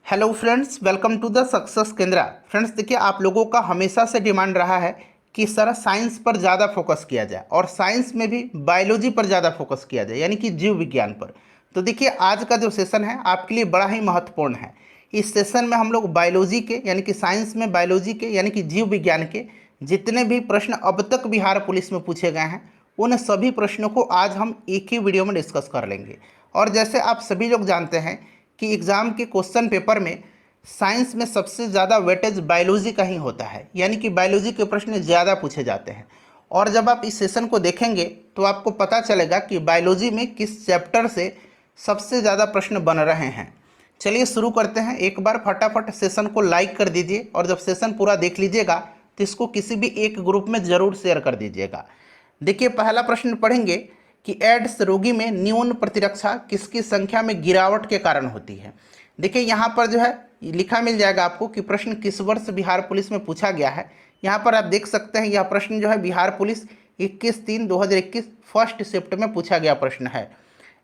Hello friends, welcome to the success Kendra. Friends देखिए, आप लोगों का हमेशा से डिमांड रहा है कि सर साइंस पर ज़्यादा फोकस किया जाए और साइंस में भी बायोलॉजी पर ज़्यादा फोकस किया जाए, यानी कि जीव विज्ञान पर। तो देखिए, आज का जो सेशन है आपके लिए बड़ा ही महत्वपूर्ण है। इस सेशन में हम लोग बायोलॉजी के यानी कि साइंस में बायोलॉजी के यानी कि जीव विज्ञान के जितने भी प्रश्न अब तक बिहार पुलिस में पूछे गए हैं उन सभी प्रश्नों को आज हम एक ही वीडियो में डिस्कस कर लेंगे। और जैसे आप सभी लोग जानते हैं कि एग्ज़ाम के क्वेश्चन पेपर में साइंस में सबसे ज़्यादा वेटेज बायोलॉजी का ही होता है, यानी कि बायोलॉजी के प्रश्न ज़्यादा पूछे जाते हैं। और जब आप इस सेशन को देखेंगे तो आपको पता चलेगा कि बायोलॉजी में किस चैप्टर से सबसे ज़्यादा प्रश्न बन रहे हैं। चलिए शुरू करते हैं। एक बार फटाफट सेशन को लाइक कर दीजिए और जब सेशन पूरा देख लीजिएगा तो इसको किसी भी एक ग्रुप में ज़रूर शेयर कर दीजिएगा। देखिए, पहला प्रश्न पढ़ेंगे कि एड्स रोगी में न्यून प्रतिरक्षा किसकी संख्या में गिरावट के कारण होती है। देखिए, यहाँ पर जो है लिखा मिल जाएगा आपको कि प्रश्न किस वर्ष बिहार पुलिस में पूछा गया है। यहाँ पर आप देख सकते हैं यह प्रश्न जो है बिहार पुलिस 21/3/2021 फर्स्ट शिफ्ट में पूछा गया प्रश्न है।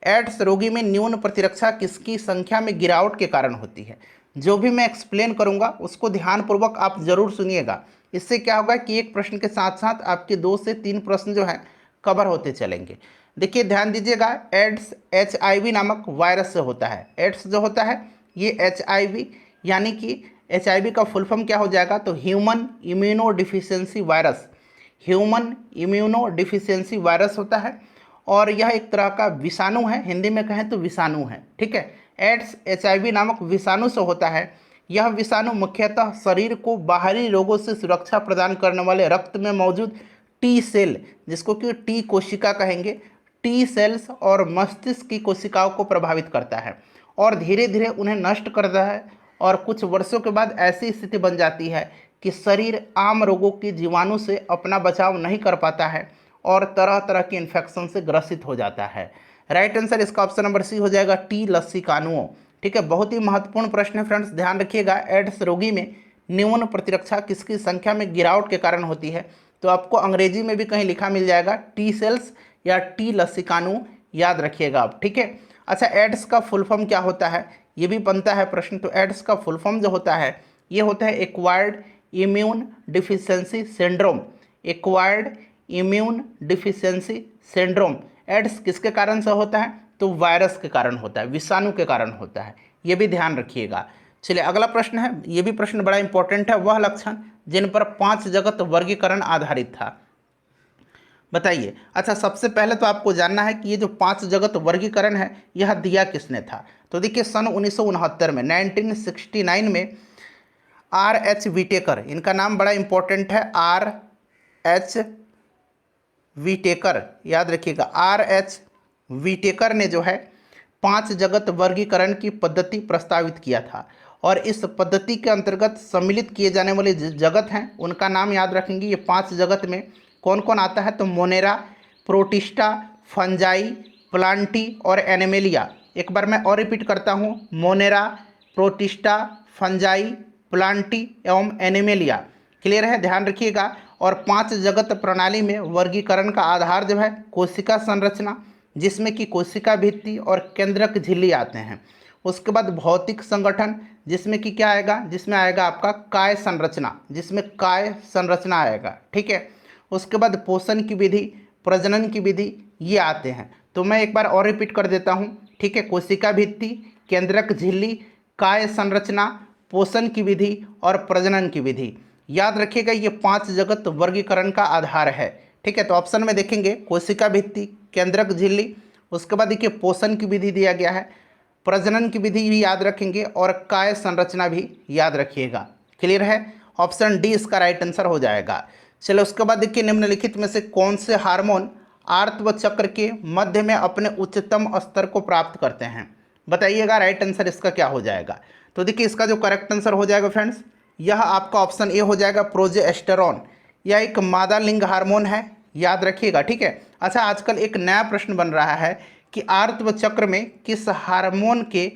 एड्स रोगी में न्यून प्रतिरक्षा किसकी संख्या में गिरावट के कारण होती है। जो भी मैं एक्सप्लेन करूंगा उसको ध्यानपूर्वक आप जरूर सुनिएगा। इससे क्या होगा कि एक प्रश्न के साथ साथ आपके 2 से 3 प्रश्न जो हैं कवर होते चलेंगे। देखिए, ध्यान दीजिएगा, एड्स HIV नामक वायरस से होता है। एड्स जो होता है ये HIV यानी कि HIV का फुल फॉर्म क्या हो जाएगा, तो human immuno deficiency virus. Human immuno deficiency virus होता है और यह एक तरह का विषाणु है, हिंदी में कहें तो विषाणु है। ठीक है, एड्स HIV नामक विषाणु से होता है। यह विषाणु मुख्यतः शरीर को बाहरी रोगों से सुरक्षा प्रदान करने वाले रक्त में मौजूद टी सेल, जिसको कि टी कोशिका कहेंगे, टी सेल्स और मस्तिष्क की कोशिकाओं को प्रभावित करता है और धीरे धीरे उन्हें नष्ट करता है। और कुछ वर्षों के बाद ऐसी स्थिति बन जाती है कि शरीर आम रोगों के जीवाणु से अपना बचाव नहीं कर पाता है और तरह तरह के इन्फेक्शन से ग्रसित हो जाता है। राइट आंसर इसका ऑप्शन नंबर सी हो जाएगा, टी लसिकानुओं। ठीक है, बहुत ही महत्वपूर्ण प्रश्न है फ्रेंड्स, ध्यान रखिएगा। एड्स रोगी में न्यून प्रतिरक्षा किसकी संख्या में गिरावट के कारण होती है, तो आपको अंग्रेजी में भी कहीं लिखा मिल जाएगा टी सेल्स या टी लसिकानु, याद रखिएगा आप। ठीक है, अच्छा, एड्स का फुल फॉर्म क्या होता है, ये भी बनता है प्रश्न। तो एड्स का फुल फॉर्म जो होता है ये होता है acquired immune deficiency syndrome. Acquired immune deficiency syndrome AIDS किसके कारण से होता है, तो वायरस के कारण होता है, विषाणु के कारण होता है, ये भी ध्यान रखिएगा। चलिए अगला प्रश्न है, ये भी प्रश्न बड़ा इंपॉर्टेंट है। वह लक्षण जिन पर 5 जगत वर्गीकरण आधारित था, बताइए। अच्छा, सबसे पहले तो आपको जानना है कि ये जो 5 जगत वर्गीकरण है यह दिया किसने था। तो देखिए, सन 1969 में 1969 में RH विटेकर, इनका नाम बड़ा इंपॉर्टेंट है, RH विटेकर, याद रखिएगा। RH विटेकर ने जो है 5 जगत वर्गीकरण की पद्धति प्रस्तावित किया था और इस पद्धति के अंतर्गत सम्मिलित किए जाने वाले जगत हैं उनका नाम याद रखेंगे। ये 5 जगत में कौन कौन आता है, तो मोनेरा, प्रोटिस्टा, फंजाई, प्लांटी और एनिमेलिया। एक बार मैं और रिपीट करता हूँ, मोनेरा, प्रोटिस्टा, फंजाई, प्लांटी एवं एनिमेलिया। क्लियर है, ध्यान रखिएगा। और 5 जगत प्रणाली में वर्गीकरण का आधार जो है कोशिका संरचना, जिसमें कि कोशिका भित्ति और केंद्रक झिल्ली आते हैं। उसके बाद भौतिक संगठन, जिसमें कि क्या आएगा, जिसमें आएगा आपका काय संरचना, जिसमें काय संरचना आएगा। ठीक है, उसके बाद पोषण की विधि, प्रजनन की विधि, ये आते हैं। तो मैं एक बार और रिपीट कर देता हूँ। ठीक है, कोशिका भित्ति, केंद्रक झिल्ली, काय संरचना, पोषण की विधि और प्रजनन की विधि, याद रखिएगा। ये 5 जगत वर्गीकरण का आधार है। ठीक है, तो ऑप्शन में देखेंगे कोशिका भित्ति, केंद्रक झिल्ली, उसके बाद देखिए पोषण की विधि दिया गया है, प्रजनन की विधि भी याद रखेंगे और काय संरचना भी याद रखिएगा। क्लियर है, ऑप्शन डी इसका राइट आंसर हो जाएगा। चलो उसके बाद देखिए, निम्नलिखित में से कौन से हार्मोन आर्तव चक्र के मध्य में अपने उच्चतम स्तर को प्राप्त करते हैं, बताइएगा। राइट आंसर इसका क्या हो जाएगा, तो देखिए इसका जो करेक्ट आंसर हो जाएगा फ्रेंड्स, यह आपका ऑप्शन ए हो जाएगा, प्रोजेस्टेरॉन। यह एक मादा लिंग हार्मोन है, याद रखिएगा। ठीक है, अच्छा, आजकल एक नया प्रश्न बन रहा है कि आर्तव चक्र में किस हार्मोन के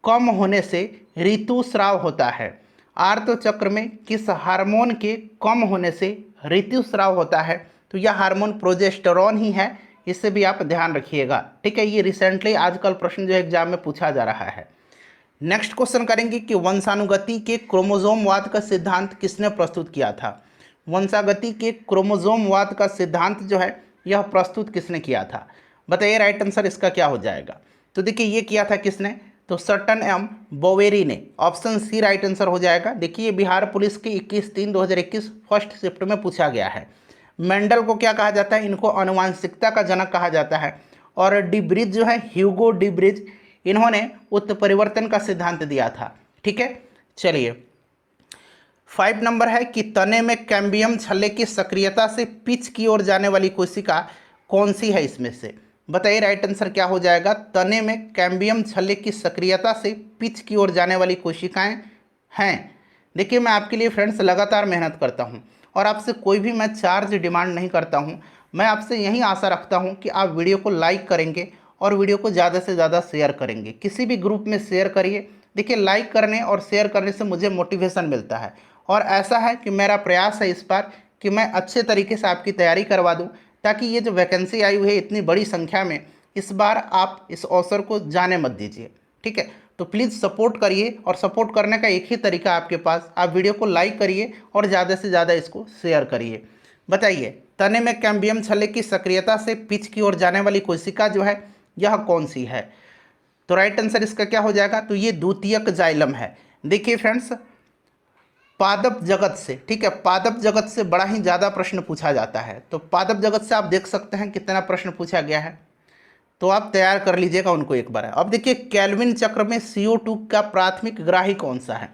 कम होने से ऋतुस्राव होता है। आर्तव चक्र में किस हार्मोन के कम होने से ऋतुस्राव होता है, तो यह हार्मोन प्रोजेस्टेरॉन ही है, इससे भी आप ध्यान रखिएगा। ठीक है, ये रिसेंटली आजकल प्रश्न जो एग्जाम में पूछा जा रहा है। नेक्स्ट क्वेश्चन करेंगे कि वंशानुगति के क्रोमोसोमवाद का सिद्धांत किसने प्रस्तुत किया था। वंशागति के क्रोमोसोमवाद का सिद्धांत जो है यह प्रस्तुत किसने किया था, बताइए राइट आंसर इसका क्या हो जाएगा। तो देखिए ये किया था किसने, तो सर्टन एम बोवेरी ने, ऑप्शन सी राइट आंसर हो जाएगा। देखिए बिहार पुलिस की 21/3/2021 फर्स्ट शिफ्ट में पूछा गया है। मेंडल को क्या कहा जाता है, इनको आनुवांशिकता का जनक कहा जाता है। और डिब्रिज जो है, ह्यूगो डिब्रिज, इन्होंने उत्परिवर्तन का सिद्धांत दिया था। ठीक है, चलिए 5 नंबर है कि तने में कैम्बियम छल्ले की सक्रियता से पिच की ओर जाने वाली कोशिका कौन सी है इसमें से, बताइए राइट आंसर क्या हो जाएगा। तने में कैम्बियम छल्ले की सक्रियता से पिच की ओर जाने वाली कोशिकाएं हैं। देखिए मैं आपके लिए फ्रेंड्स लगातार मेहनत करता हूं और आपसे कोई भी मैं चार्ज डिमांड नहीं करता हूं। मैं आपसे यही आशा रखता हूं कि आप वीडियो को लाइक करेंगे और वीडियो को ज़्यादा से ज़्यादा शेयर करेंगे। किसी भी ग्रुप में शेयर करिए। देखिए लाइक करने और शेयर करने से मुझे मोटिवेशन मिलता है और ऐसा है कि मेरा प्रयास है इस बार कि मैं अच्छे तरीके से आपकी तैयारी करवा दूं, ताकि ये जो वैकेंसी आई हुई है इतनी बड़ी संख्या में, इस बार आप इस अवसर को जाने मत दीजिए। ठीक है, तो प्लीज़ सपोर्ट करिए और सपोर्ट करने का एक ही तरीका आपके पास, आप वीडियो को लाइक करिए और ज़्यादा से ज़्यादा इसको शेयर करिए। बताइए तने में कैम्बियम छल्ले की सक्रियता से पिच की ओर जाने वाली कोशिका जो है यह कौन सी है, तो राइट आंसर इसका क्या हो जाएगा, तो ये द्वितीयक जाइलम है। देखिए फ्रेंड्स पादप जगत से, ठीक है, पादप जगत से बड़ा ही ज़्यादा प्रश्न पूछा जाता है। तो पादप जगत से आप देख सकते हैं कितना प्रश्न पूछा गया है, तो आप तैयार कर लीजिएगा उनको एक बार। अब देखिए केल्विन चक्र में CO2 का प्राथमिक ग्राही कौन सा है।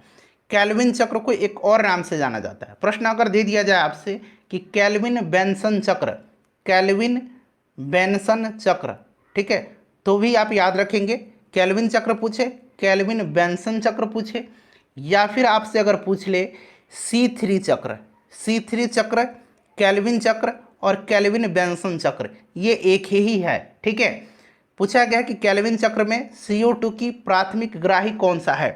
केल्विन चक्र को एक और नाम से जाना जाता है। प्रश्न अगर दे दिया जाए आपसे कि केल्विन बेंसन चक्र, केल्विन बेंसन चक्र, ठीक है, तो भी आप याद रखेंगे। केल्विन चक्र पूछे, केल्विन बेंसन चक्र पूछे, या फिर आपसे अगर पूछ ले C3 चक्र, C3 चक्र, केल्विन चक्र और केल्विन बेंसन चक्र, ये एक ही है। ठीक है, पूछा गया कि केल्विन चक्र में CO2 की प्राथमिक ग्राही कौन सा है,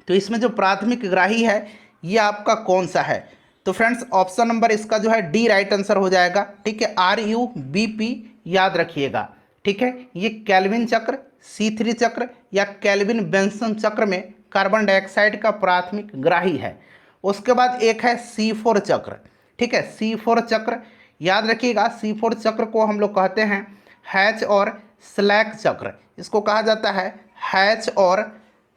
तो इसमें जो प्राथमिक ग्राही है ये आपका कौन सा है, तो फ्रेंड्स ऑप्शन नंबर इसका जो है डी राइट आंसर हो जाएगा। ठीक है, RUBP याद रखिएगा। ठीक है, ये केल्विन चक्र, C3 चक्र या केल्विन बेंसन चक्र में कार्बन डाइऑक्साइड का प्राथमिक ग्राही है। उसके बाद एक है C4 चक्र। ठीक है, C4 चक्र याद रखिएगा। C4 चक्र को हम लोग कहते हैं हैच और स्लैक चक्र, इसको कहा जाता है हैच और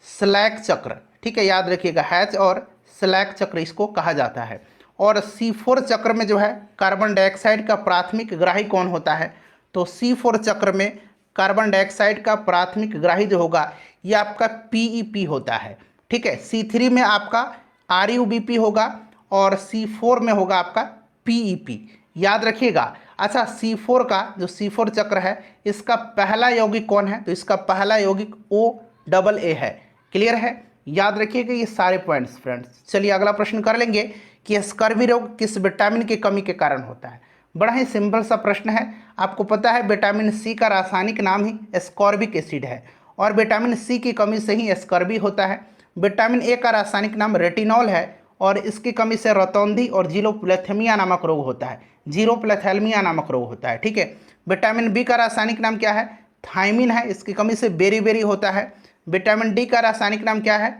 स्लैक चक्र। ठीक है, याद रखिएगा हैच और स्लैक चक्र इसको कहा जाता है। और C4 चक्र में जो है कार्बन डाइऑक्साइड का प्राथमिक ग्राही कौन होता है, तो C4 चक्र में कार्बन डाइऑक्साइड का प्राथमिक ग्राही जो होगा ये आपका PEP होता है। ठीक है, C3 में आपका RUBP होगा और C4 में होगा आपका PEP, याद रखिएगा। अच्छा C4 का जो C4 चक्र है इसका पहला यौगिक कौन है, तो इसका पहला यौगिक OAA है। क्लियर है, याद रखिएगा ये सारे पॉइंट्स फ्रेंड्स। चलिए अगला प्रश्न कर लेंगे कि स्कर्वी रोग किस विटामिन की कमी के कारण होता है। बड़ा ही सिंपल सा प्रश्न है। आपको पता है विटामिन C का रासायनिक नाम ही एस्कॉर्बिक एसिड है और विटामिन C की कमी से ही स्कर्वी होता है। विटामिन A का रासायनिक नाम रेटिनॉल है और इसकी कमी से रतौंधी और जीरोप्लैथेमिया नामक रोग होता है, जीरोप्लैथेमिया नामक रोग होता है। ठीक है, विटामिन B का रासायनिक नाम क्या है, थायमिन है, इसकी कमी से बेरी होता है। विटामिन D का रासायनिक नाम क्या है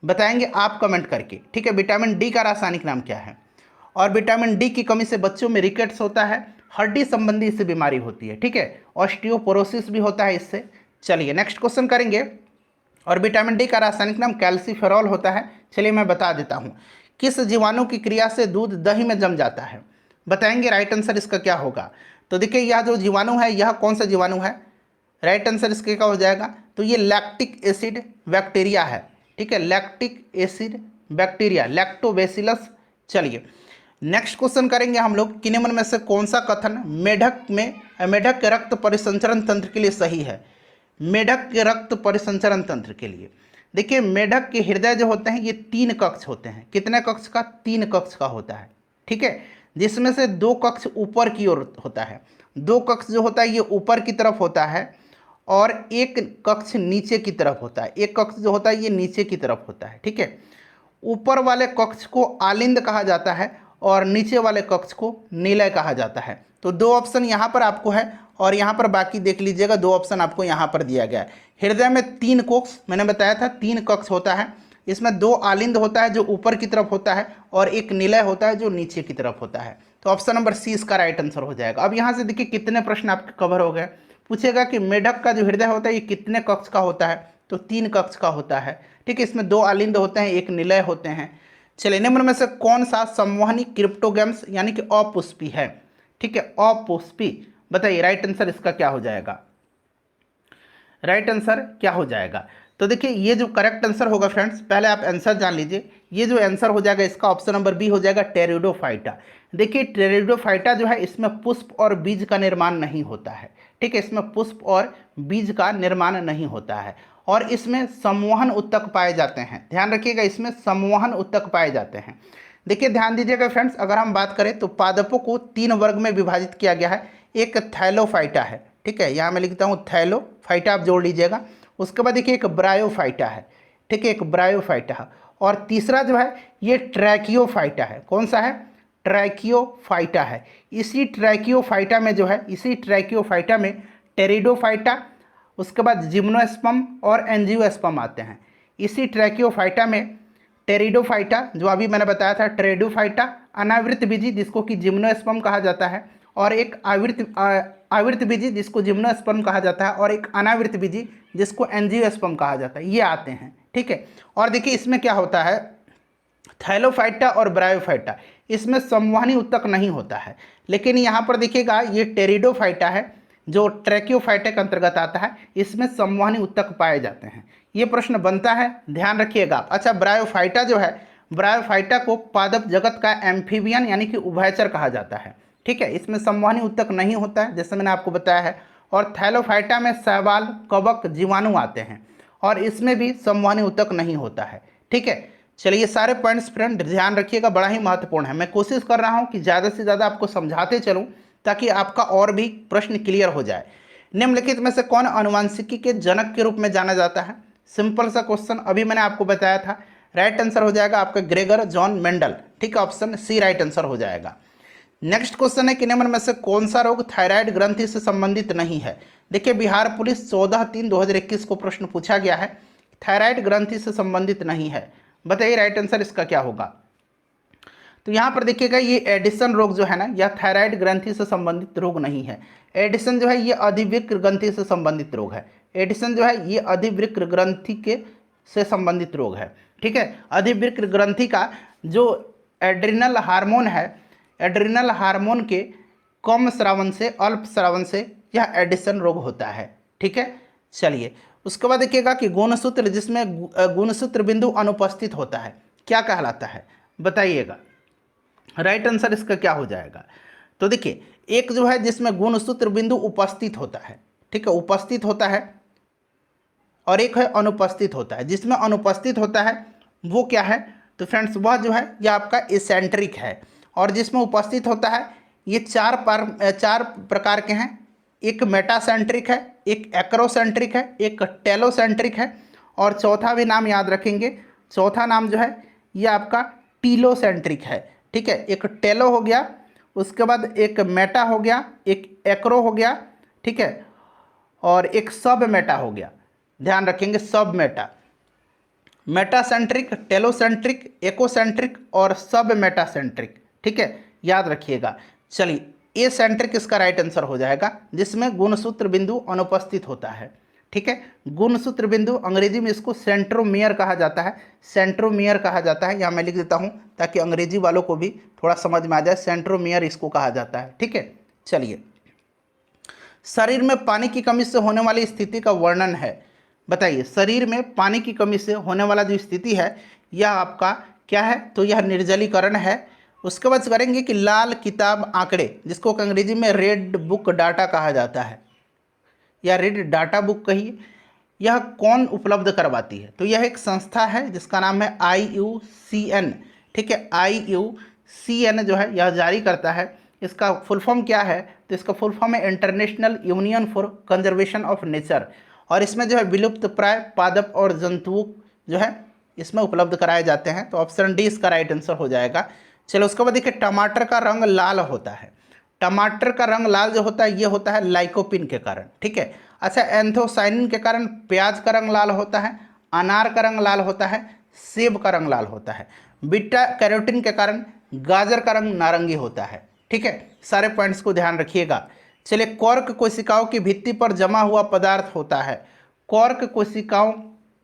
बताएंगे आप कमेंट करके। ठीक है, विटामिन D का रासायनिक नाम क्या है। और विटामिन D की कमी से बच्चों में रिकेट्स होता है, हड्डी संबंधी इससे बीमारी होती है। ठीक है, ऑस्टियोपोरोसिस भी होता है इससे। चलिए नेक्स्ट क्वेश्चन करेंगे। और विटामिन D का रासायनिक नाम कैल्सीफेरॉल होता है। चलिए मैं बता देता हूँ। किस जीवाणु की क्रिया से दूध दही में जम जाता है, बताएंगे राइट आंसर इसका क्या होगा। तो देखिए यह जो जीवाणु है यह कौन सा जीवाणु है, राइट आंसर इसके क्या हो जाएगा, तो ये लैक्टिक एसिड बैक्टीरिया है। ठीक है, लैक्टिक एसिड बैक्टीरिया, लैक्टोबैसिलस। चलिए नेक्स्ट क्वेश्चन करेंगे हम लोग, कि निम्न में से कौन सा कथन मेढक के रक्त परिसंचरण तंत्र के लिए सही है। मेढक के रक्त परिसंचरण तंत्र के लिए देखिए मेढक के हृदय जो होते हैं ये 3 कक्ष होते हैं। कितने कक्ष का, 3 कक्ष का होता है। ठीक है, जिसमें से 2 कक्ष ऊपर की ओर होता है, 2 कक्ष जो होता है ये ऊपर की तरफ होता है और एक कक्ष नीचे की तरफ होता है, एक कक्ष जो होता है ये नीचे की तरफ होता है। ठीक है, ऊपर वाले कक्ष को आलिंद कहा जाता है और नीचे वाले कक्ष को निलय कहा जाता है। तो 2 ऑप्शन यहाँ पर आपको है और यहाँ पर बाकी देख लीजिएगा, 2 ऑप्शन आपको यहाँ पर दिया गया है। हृदय में 3 कोष, मैंने बताया था 3 कक्ष होता है। इसमें 2 आलिंद होता है जो ऊपर की तरफ होता है, और एक निलय होता है जो नीचे की तरफ होता है। तो ऑप्शन नंबर सी इसका राइट आंसर हो जाएगा। अब यहाँ से देखिए कितने प्रश्न आपके कवर हो गए। पूछेगा कि मेढक का जो हृदय होता है ये कितने कक्ष का होता है, तो 3 कक्ष का होता है। ठीक है, इसमें 2 आलिंद होते हैं, एक निलय होते हैं। चलिए, निम्न में से कौन सा संवहनी क्रिप्टोगैम्स यानी कि अपुष्पी है? ठीक है, अपुष्पी, बताइए राइट आंसर इसका क्या हो जाएगा? राइट आंसर क्या हो जाएगा? तो देखिए ये जो करेक्ट आंसर होगा फ्रेंड्स, पहले आप आंसर जान लीजिए। ये जो आंसर हो जाएगा इसका ऑप्शन नंबर बी हो जाएगा, टेरिडोफाइटा। देखिए टेरिडोफाइटा जो है इसमें पुष्प और बीज का निर्माण नहीं होता है। ठीक है, इसमें पुष्प और बीज का निर्माण नहीं होता है, और इसमें संवहन उत्तक पाए जाते हैं। ध्यान रखिएगा, इसमें संवहन उत्तक पाए जाते हैं। देखिए ध्यान दीजिएगा फ्रेंड्स, अगर हम बात करें तो पादपों को 3 वर्ग में विभाजित किया गया है। एक थैलोफाइटा है, ठीक है, यहाँ मैं लिखता हूँ थैलोफाइटा, आप जोड़ लीजिएगा। उसके बाद देखिए एक ब्रायोफाइटा है, ठीक है, एक ब्रायोफाइटा है। और तीसरा जो है ये ट्रैकियोफाइटा है। कौन सा है? ट्रैकियोफाइटा है। इसी ट्रैकियोफाइटा में जो है, इसी ट्रैकियोफाइटा में टेरिडोफाइटा, उसके बाद जिम्नोस्पर्म और एंजियोस्पर्म आते हैं। इसी ट्रैकियोफाइटा में टेरिडोफाइटा, जो अभी मैंने बताया था, टेरिडोफाइटा, अनावृत बीजी जिसको कि जिम्नोस्पर्म कहा जाता है, और एक आवृत बीजी जिसको जिम्नोस्पर्म कहा जाता है, और एक अनावृत बीजी जिसको एंजियोस्पर्म कहा जाता है, ये आते हैं। ठीक है, और देखिए इसमें क्या होता है, थैलोफाइटा और ब्रायोफाइटा, इसमें संवहनी उत्तक नहीं होता है। लेकिन यहाँ पर देखिएगा ये टेरिडोफाइटा है जो ट्रैकियोफाइटा के अंतर्गत आता है, इसमें संवहनी उत्तक पाए जाते हैं। ये प्रश्न बनता है, ध्यान रखिएगा। अच्छा, ब्रायोफाइटा जो है, ब्रायोफाइटा को पादप जगत का एम्फीबियन यानी कि उभयचर कहा जाता है। ठीक है, इसमें संवहनी उत्तक नहीं होता है, जैसे मैंने आपको बताया है। और थैलोफाइटा में शैवाल, कवक, जीवाणु आते हैं, और इसमें भी संवहनी उत्तक नहीं होता है। ठीक है, चलिए सारे पॉइंट्स फ्रेंड ध्यान रखिएगा, बड़ा ही महत्वपूर्ण है। मैं कोशिश कर रहा हूँ कि ज़्यादा से ज़्यादा आपको समझाते चलूँ ताकि आपका और भी प्रश्न क्लियर हो जाए। निम्नलिखित में से कौन आनुवंशिकी के जनक के रूप में जाना जाता है? सिंपल सा क्वेश्चन, अभी मैंने आपको बताया था। राइट आंसर हो जाएगा आपका ग्रेगर जॉन मेंडल। ठीक है, ऑप्शन सी राइट आंसर हो जाएगा। नेक्स्ट क्वेश्चन है कि निम्न में से कौन सा रोग थायराइड ग्रंथि से संबंधित नहीं है? देखिए बिहार पुलिस 14/3/2021 को प्रश्न पूछा गया है, थायराइड ग्रंथि से संबंधित नहीं है। बताइए राइट आंसर इसका क्या होगा? तो यहाँ पर देखिएगा ये एडिसन रोग जो है ना, यह थायराइड ग्रंथि से संबंधित रोग नहीं है। एडिसन जो है ये अधिवृक्क ग्रंथि से संबंधित रोग है। एडिसन जो है ये अधिवृक्क ग्रंथि के से संबंधित रोग है। ठीक है, अधिवृक्क ग्रंथि का जो एड्रिनल हार्मोन है, एड्रिनल हार्मोन के कम स्रावन से, अल्प स्रावन से यह एडिसन रोग होता है। ठीक है, चलिए उसके बाद देखिएगा कि गुणसूत्र, जिसमें गुणसूत्र बिंदु अनुपस्थित होता है, क्या कहलाता है? बताइएगा राइट आंसर इसका क्या हो जाएगा? तो देखिए एक जो है जिसमें गुणसूत्र बिंदु उपस्थित होता है, ठीक है, उपस्थित होता है, और एक है अनुपस्थित होता है। जिसमें अनुपस्थित होता है वो क्या है? तो फ्रेंड्स वह जो है यह आपका एसेंट्रिक है। और जिसमें उपस्थित होता है ये चार प्रकार के हैं। एक मेटासेंट्रिक है, एक एक्रोसेंट्रिक है, एक टेलोसेंट्रिक है, और चौथा भी नाम याद रखेंगे, चौथा नाम जो है ये आपका टीलोसेंट्रिक है। ठीक है, एक टेलो हो गया, उसके बाद एक मेटा हो गया, एक एक्रो हो गया, ठीक है, और एक सब मेटा हो गया। ध्यान रखेंगे, सब मेटा, मेटासेंट्रिक, टेलोसेंट्रिक, एकोसेंट्रिक और सब मेटासेंट्रिक। ठीक है, याद रखिएगा। चलिए ए सेंट्रिक इसका राइट आंसर हो जाएगा, जिसमें गुणसूत्र बिंदु अनुपस्थित होता है। ठीक है, गुणसूत्र बिंदु अंग्रेजी में इसको सेंट्रोमियर कहा जाता है, सेंट्रोमियर कहा जाता है। यहाँ मैं लिख देता हूँ ताकि अंग्रेजी वालों को भी थोड़ा समझ में आ जाए, सेंट्रोमियर इसको कहा जाता है। ठीक है, चलिए शरीर में पानी की कमी से होने वाली स्थिति का वर्णन है। बताइए शरीर में पानी की कमी से होने वाला जो स्थिति है यह आपका क्या है? तो यह निर्जलीकरण है। उसके बाद करेंगे कि लाल किताब आंकड़े, जिसको अंग्रेजी में रेड बुक डाटा कहा जाता है, या रेड डाटा बुक कहिए, यह कौन उपलब्ध करवाती है? तो यह एक संस्था है जिसका नाम है IUCN। ठीक है, IUCN जो है यह जारी करता है। इसका फुल फॉर्म क्या है? तो इसका फुल फॉर्म है international union for conservation of nature. और इसमें जो है विलुप्त प्राय पादप और जंतुओं जो है इसमें उपलब्ध कराए जाते हैं। तो ऑप्शन डी इसका राइट आंसर हो जाएगा। चलो उसके बाद देखिए टमाटर का रंग लाल होता है। टमाटर का रंग लाल जो होता है ये होता है लाइकोपिन के कारण, ठीक है। अच्छा, एंथोसाइनिन के कारण प्याज का रंग लाल होता है, अनार का रंग लाल होता है, सेब का रंग लाल होता है। बीटा कैरोटीन के कारण गाजर का रंग नारंगी होता है, ठीक है। सारे पॉइंट्स को ध्यान रखिएगा। चलिए, कॉर्क कोशिकाओं की भित्ति पर जमा हुआ पदार्थ होता है। कॉर्क कोशिकाओं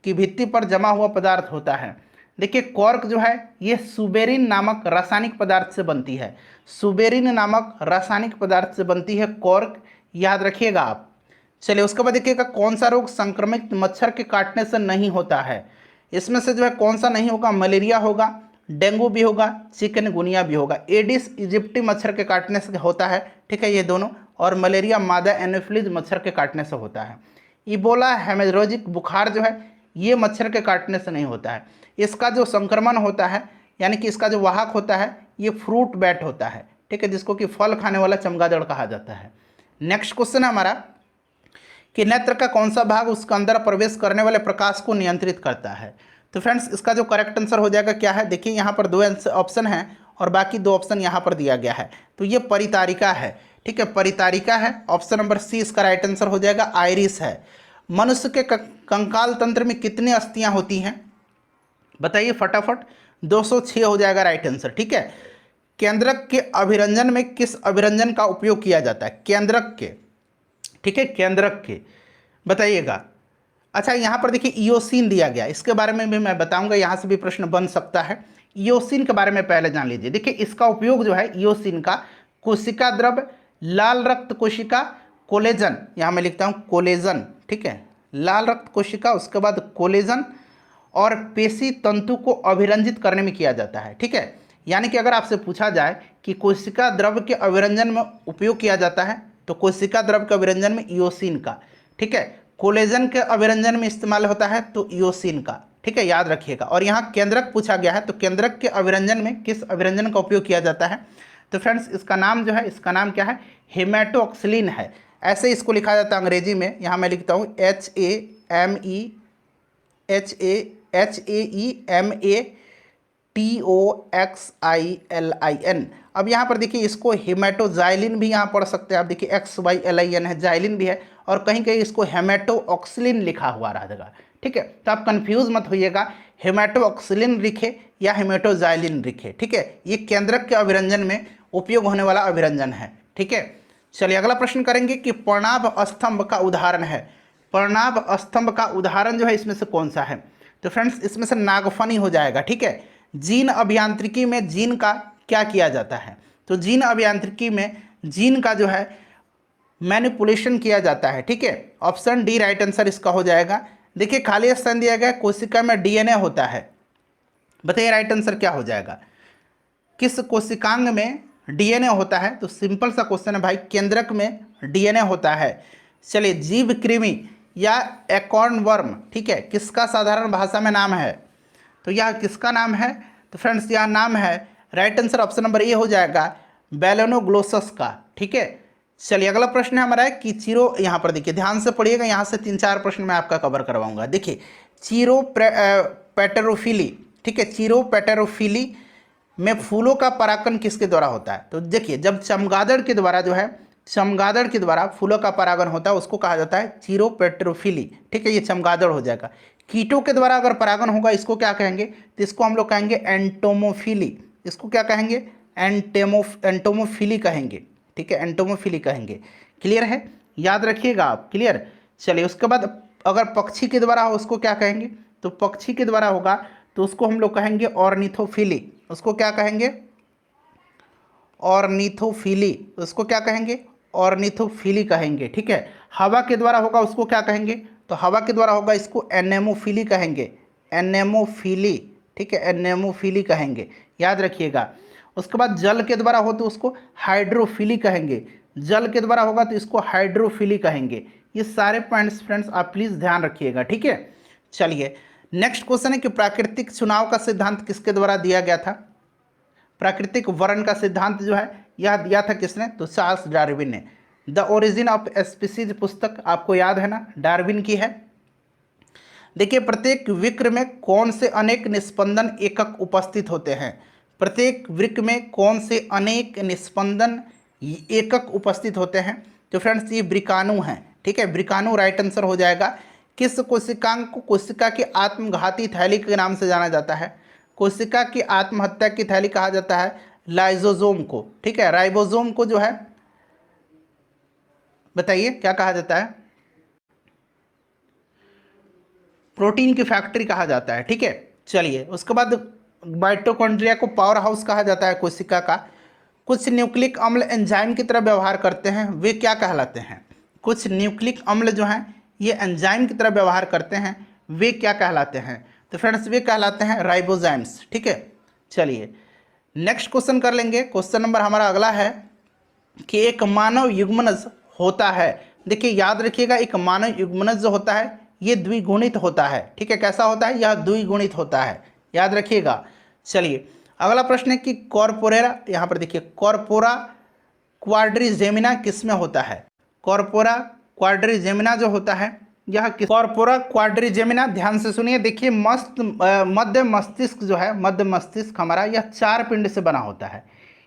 की भित्ति पर जमा हुआ पदार्थ होता है। देखिए, कॉर्क जो है ये सुबेरिन नामक रासायनिक पदार्थ से बनती है। सुबेरिन नामक रासायनिक पदार्थ से बनती है कॉर्क, याद रखिएगा आप। चलिए, उसके बाद देखिएगा, कौन सा रोग संक्रमित मच्छर के काटने से नहीं होता है। इसमें से जो है कौन सा नहीं होगा, मलेरिया होगा, डेंगू भी होगा, चिकनगुनिया भी होगा। एडिस इजिप्टी मच्छर के काटने से होता है, ठीक है, ये दोनों। और मलेरिया मादा एनोफिलीज मच्छर के काटने से होता है। इबोला हेमोरेजिक बुखार जो है ये मच्छर के काटने से नहीं होता है। इसका जो संक्रमण होता है, यानी कि इसका जो वाहक होता है, ये फ्रूट बैट होता है, ठीक है, जिसको कि फल खाने वाला चमगादड़ कहा जाता है। नेक्स्ट क्वेश्चन है हमारा कि नेत्र का कौन सा भाग उसके अंदर प्रवेश करने वाले प्रकाश को नियंत्रित करता है। तो फ्रेंड्स, इसका जो करेक्ट आंसर हो जाएगा क्या है, देखिए यहाँ पर 2 ऑप्शन हैं और बाकी 2 ऑप्शन यहाँ पर दिया गया है। तो ये परितारिका है, ठीक है, परितारिका है। ऑप्शन नंबर सी इसका राइट आंसर हो जाएगा, आइरिस है। मनुष्य के कंकाल तंत्र में कितनी अस्थियां होती हैं, बताइए फटाफट। 206 हो जाएगा राइट आंसर, ठीक है। केंद्रक के अभिरंजन में किस अभिरंजन का उपयोग किया जाता है, केंद्रक के, ठीक है, केंद्रक के, बताइएगा। अच्छा, यहाँ पर देखिए इयोसिन दिया गया, इसके बारे में भी मैं बताऊंगा, यहाँ से भी प्रश्न बन सकता है। इयोसिन के बारे में पहले जान लीजिए। देखिए, इसका उपयोग जो है इयोसिन का कोशिका द्रव, लाल रक्त कोशिका, कोलेजन, यहाँ मैं लिखता हूँ कोलेजन, ठीक है, लाल रक्त कोशिका, उसके बाद कोलेजन और पेशी तंतु को अभिरंजित करने में किया जाता है, ठीक है। यानी कि अगर आपसे पूछा जाए कि कोशिका द्रव के अभिरंजन में उपयोग किया जाता है तो कोशिका द्रव के अभिरंजन में इयोसिन का, ठीक है। कोलेजन के अभिरंजन में इस्तेमाल होता है तो इयोसिन का, ठीक है, याद रखिएगा। और यहाँ केंद्रक पूछा गया है तो केंद्रक के अभिरंजन में किस अभिरंजन का उपयोग किया जाता है। तो फ्रेंड्स, इसका नाम जो है, इसका नाम क्या है, हेमेटोऑक्सिलिन है। ऐसे इसको लिखा जाता है अंग्रेजी में, यहाँ मैं लिखता हूँ HAMETOXILIN। अब यहाँ पर देखिए इसको हेमेटोजाइलिन भी यहाँ पढ़ सकते हैं आप, देखिए XYLIN है, जाइलिन भी है, और कहीं कहीं इसको हेमेटोऑक्सिलिन लिखा हुआ रहेगा, ठीक है। तो आप कंफ्यूज मत होइएगा, हेमेटोऑक्सिलिन लिखे या हेमेटोजाइलिन लिखे, ठीक है। ये केंद्रक के अभिरंजन में उपयोग होने वाला अभिरंजन है, ठीक है। चलिए, अगला प्रश्न करेंगे कि पर्णाभ स्तंभ का उदाहरण है। पर्णाभ स्तंभ का उदाहरण जो है इसमें से कौन सा है। तो फ्रेंड्स, इसमें से नागफनी हो जाएगा, ठीक है। जीन अभियांत्रिकी में जीन का क्या किया जाता है, तो जीन अभियांत्रिकी में जीन का जो है मैनिपुलेशन किया जाता है, ठीक है। ऑप्शन डी राइट आंसर इसका हो जाएगा। देखिए, खाली स्थान दिया गया, कोशिका में डीएनए होता है, बताइए राइट आंसर क्या हो जाएगा। किस कोशिकांग में डीएनए होता है, तो सिंपल सा क्वेश्चन है भाई, केंद्रक में डीएनए होता है। चलिए, जीव कृमि या एकॉर्न वर्म, ठीक है, किसका साधारण भाषा में नाम है, तो यह किसका नाम है। तो फ्रेंड्स, यह नाम है, right answer option number A हो जाएगा, बेलेनोग्लोसस का, ठीक है। चलिए, अगला प्रश्न है हमारा कि चीरो, यहाँ पर देखिए ध्यान से पढ़िएगा, यहाँ से 3-4 प्रश्न मैं आपका कवर करवाऊंगा। देखिए, चीरो पेटेरोफिली, ठीक है, चीरो पेटेरोफिली में फूलों का परागण किसके द्वारा होता है। तो देखिए, जब चमगादड़ के द्वारा जो है, चमगादड़ के द्वारा फूलों का परागण होता है उसको कहा जाता है चीरोपेट्रोफिली, ठीक है, ये चमगादड़ हो जाएगा। कीटों के द्वारा अगर परागण होगा इसको क्या कहेंगे, तो इसको हम लोग कहेंगे एंटोमोफिली। इसको क्या कहेंगे, एंटोमोफिली कहेंगे, ठीक है, एंटोमोफिली कहेंगे। क्लियर है, याद रखिएगा आप, क्लियर। चलिए, उसके बाद अगर पक्षी के द्वारा हो उसको क्या कहेंगे, तो पक्षी के द्वारा होगा तो उसको हम लोग कहेंगे ऑर्निथोफिली। उसको क्या कहेंगे, ऑर्निथोफिली, उसको क्या कहेंगे, ऑर्निथोफिली कहेंगे, ठीक है। हवा के द्वारा होगा उसको क्या कहेंगे, तो हवा के द्वारा होगा इसको एनेमोफिली कहेंगे, एनेमोफिली, ठीक है, एनेमोफिली कहेंगे, याद रखिएगा। उसके बाद जल के द्वारा हो तो उसको हाइड्रोफिली कहेंगे, जल के द्वारा होगा तो इसको हाइड्रोफिली कहेंगे। ये सारे पॉइंट्स फ्रेंड्स आप प्लीज़ ध्यान रखिएगा, ठीक है। चलिए, नेक्स्ट क्वेश्चन है कि प्राकृतिक चुनाव का सिद्धांत किसके द्वारा दिया गया था। प्राकृतिक वर्ण का सिद्धांत जो है यह दिया था किसने, तो चार्ल्स डार्विन ने। द ओरिजिन ऑफ स्पीसीज पुस्तक आपको याद है ना, डार्विन की है। देखिए, प्रत्येक वृक्क में कौन से अनेक निस्पंदन एकक उपस्थित होते हैं। प्रत्येक वृक्क में कौन से अनेक निस्पंदन एकक उपस्थित होते हैं। तो फ्रेंड्स ये वृकाणु हैं, ठीक है, वृकाणु राइट आंसर हो जाएगा। किस कोशिकांग को कोशिका की आत्मघाती थैली के नाम से जाना जाता है? कोशिका की आत्महत्या की थैली कहा जाता है लाइसोसोम को, ठीक है। राइबोसोम को जो है बताइए क्या कहा जाता है? प्रोटीन की फैक्ट्री कहा जाता है, ठीक है। चलिए उसके बाद माइटोकॉन्ड्रिया को पावर हाउस कहा जाता है कोशिका का। कुछ न्यूक्लिक अम्ल एंजाइम की तरह व्यवहार करते हैं, वे क्या कहलाते हैं? कुछ न्यूक्लिक अम्ल जो हैं ये एंजाइम की तरह व्यवहार करते हैं, वे क्या कहलाते हैं? तो फ्रेंड्स वे कहलाते हैं राइबोजाइम्स, ठीक है। चलिए नेक्स्ट क्वेश्चन कर लेंगे। क्वेश्चन नंबर हमारा अगला है कि एक मानव युग्मनज होता है। देखिए याद रखिएगा, एक मानव युग्मनज जो होता है ये द्विगुणित होता है, ठीक है। कैसा होता है? यह द्विगुणित होता है, याद रखिएगा। चलिए अगला प्रश्न है कि कॉर्पोरेरा, यहाँ पर देखिए कॉर्पोरा क्वाड्रिजेमिना किस में होता है? कॉर्पोरा क्वाड्रिजेमिना जो होता है यह किस? कॉर्पोरा क्वाड्रिजेमिना ध्यान से सुनिए। देखिए मध्य मस्तिष्क जो है, मध्य मस्तिष्क हमारा यह 4 पिंड से बना होता है।